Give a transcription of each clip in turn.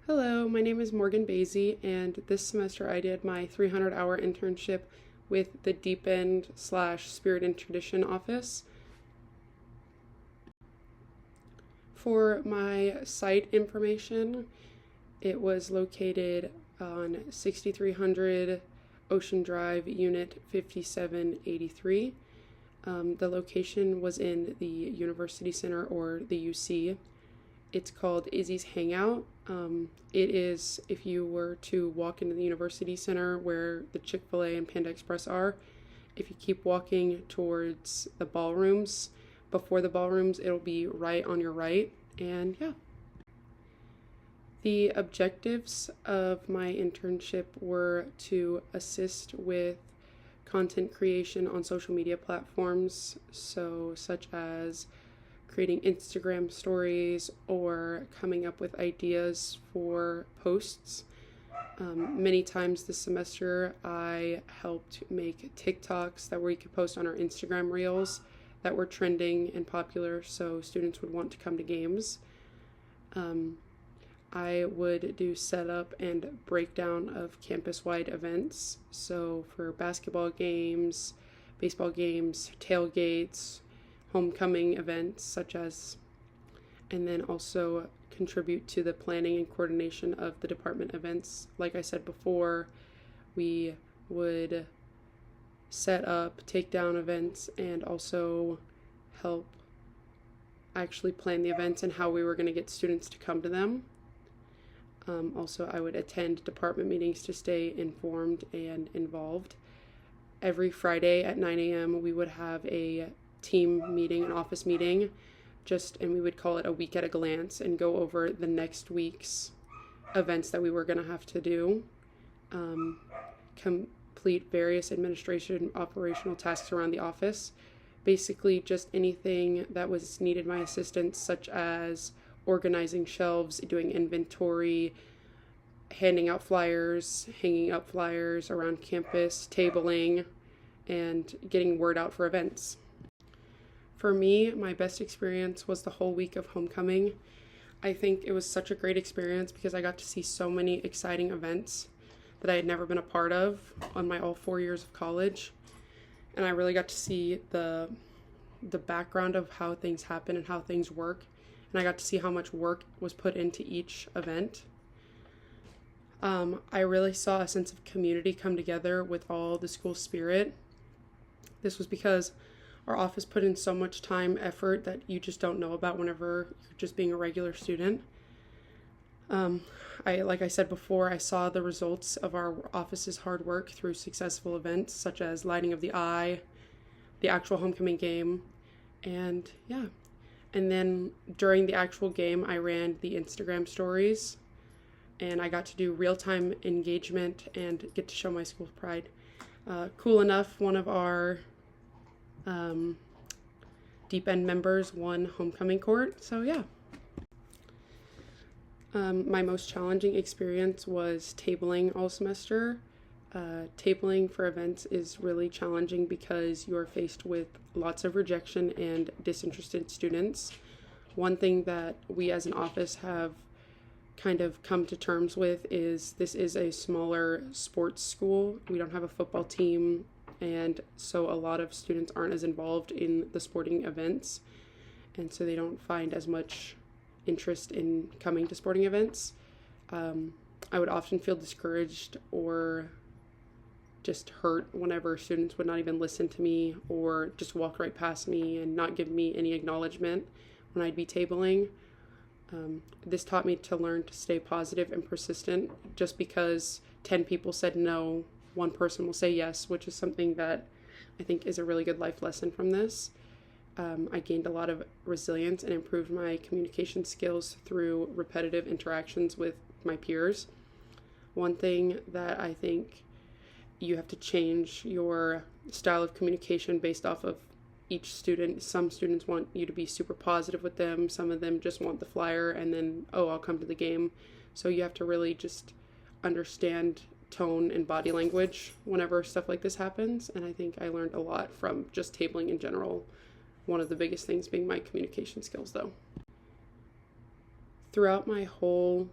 Hello, my name is Morgan Basie, and this semester I did my 300-hour internship with the Deep End/Spirit and Tradition office. For my site information, it was located on 6300 Ocean Drive, Unit 5783. The location was in the University Center, or the UC. It's called Izzy's Hangout. It is, if you were to walk into the University Center where the Chick-fil-A and Panda Express are, if you keep walking towards the ballrooms, before the ballrooms, it'll be right on your right. And yeah. The objectives of my internship were to assist with content creation on social media platforms, such as creating Instagram stories or coming up with ideas for posts. Many times this semester, I helped make TikToks that we could post on our Instagram reels that were trending and popular, so students would want to come to games. I would do setup and breakdown of campus-wide events, so for basketball games, baseball games, tailgates, homecoming events and then also contribute to the planning and coordination of the department events. Like I said before, we would set up, take down events, and also help actually plan the events and how we were going to get students to come to them. Also, I would attend department meetings to stay informed and involved. Every Friday at 9 a.m. we would have a team meeting, an office meeting, and we would call it a week at a glance and go over the next week's events that we were going to have to do, complete various administration operational tasks around the office, basically just anything that was needed my assistance, such as organizing shelves, doing inventory, handing out flyers, hanging up flyers around campus, tabling, and getting word out for events. For me, my best experience was the whole week of homecoming. I think it was such a great experience because I got to see so many exciting events that I had never been a part of on my all 4 years of college. And I really got to see the background of how things happen and how things work. And I got to see how much work was put into each event. I really saw a sense of community come together with all the school spirit. This was because our office put in so much time, effort that you just don't know about whenever you're just being a regular student. Like I said before, I saw the results of our office's hard work through successful events such as Lighting of the Eye, the actual homecoming game, and yeah. And then during the actual game, I ran the Instagram stories, and I got to do real-time engagement and get to show my school pride. Cool enough, one of our Deep End members won homecoming court, so yeah. My most challenging experience was tabling all semester. Tabling for events is really challenging because you're faced with lots of rejection and disinterested students. One thing that we as an office have kind of come to terms with is this is a smaller sports school. We don't have a football team, and so a lot of students aren't as involved in the sporting events, and so they don't find as much interest in coming to sporting events. I would often feel discouraged or just hurt whenever students would not even listen to me or just walk right past me and not give me any acknowledgement when I'd be tabling. This taught me to learn to stay positive and persistent. Just because 10 people said no, one person will say yes, which is something that I think is a really good life lesson from this. I gained a lot of resilience and improved my communication skills through repetitive interactions with my peers. One thing that I think you have to change your style of communication based off of each student. Some students want you to be super positive with them. Some of them just want the flyer and then, I'll come to the game. So you have to really just understand tone and body language whenever stuff like this happens. And I think I learned a lot from just tabling in general. One of the biggest things being my communication skills, though. Throughout my whole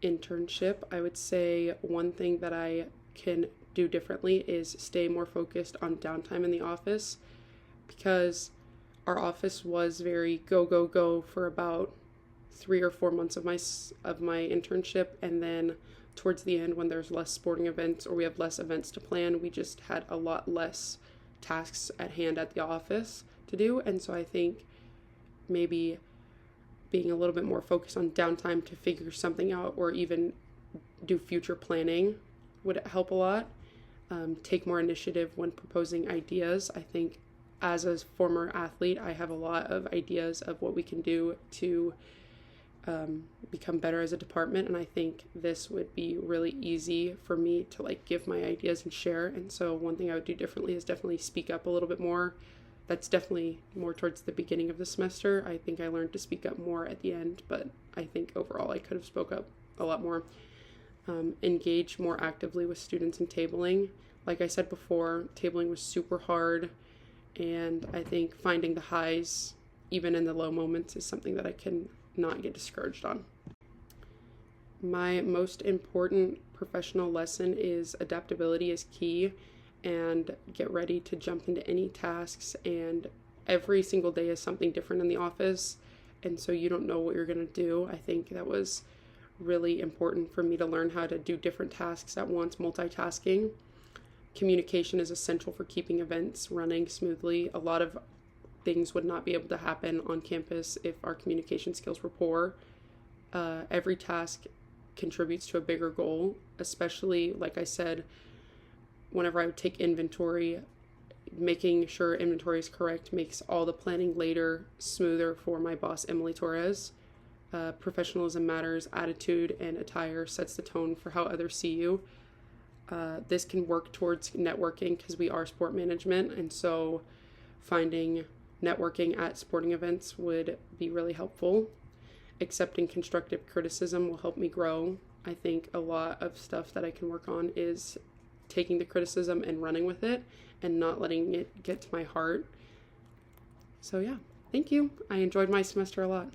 internship, I would say one thing that I can do differently is stay more focused on downtime in the office, because our office was very go go go for about 3 or 4 months of my internship, and then towards the end, when there's less sporting events or we have less events to plan, we just had a lot less tasks at hand at the office to do. And so I think maybe being a little bit more focused on downtime to figure something out or even do future planning would help a lot. Take more initiative when proposing ideas. I think as a former athlete, I have a lot of ideas of what we can do to become better as a department, and I think this would be really easy for me to like give my ideas and share. And so one thing I would do differently is definitely speak up a little bit more. That's definitely more towards the beginning of the semester. I think I learned to speak up more at the end, but I think overall I could have spoke up a lot more. Engage more actively with students in tabling. Like I said before, tabling was super hard, and I think finding the highs even in the low moments is something that I can not get discouraged on. My most important professional lesson is adaptability is key, and get ready to jump into any tasks, and every single day is something different in the office, and so you don't know what you're going to do. I think that was really important for me to learn how to do different tasks at once, multitasking. Communication is essential for keeping events running smoothly. A lot of things would not be able to happen on campus if our communication skills were poor. Every task contributes to a bigger goal, especially, like I said, whenever I would take inventory, making sure inventory is correct makes all the planning later smoother for my boss, Emily Torres. Professionalism matters. Attitude and attire sets the tone for how others see you. This can work towards networking because we are sport management, and so finding networking at sporting events would be really helpful. Accepting constructive criticism will help me grow. I think a lot of stuff that I can work on is taking the criticism and running with it and not letting it get to my heart. So yeah, thank you. I enjoyed my semester a lot.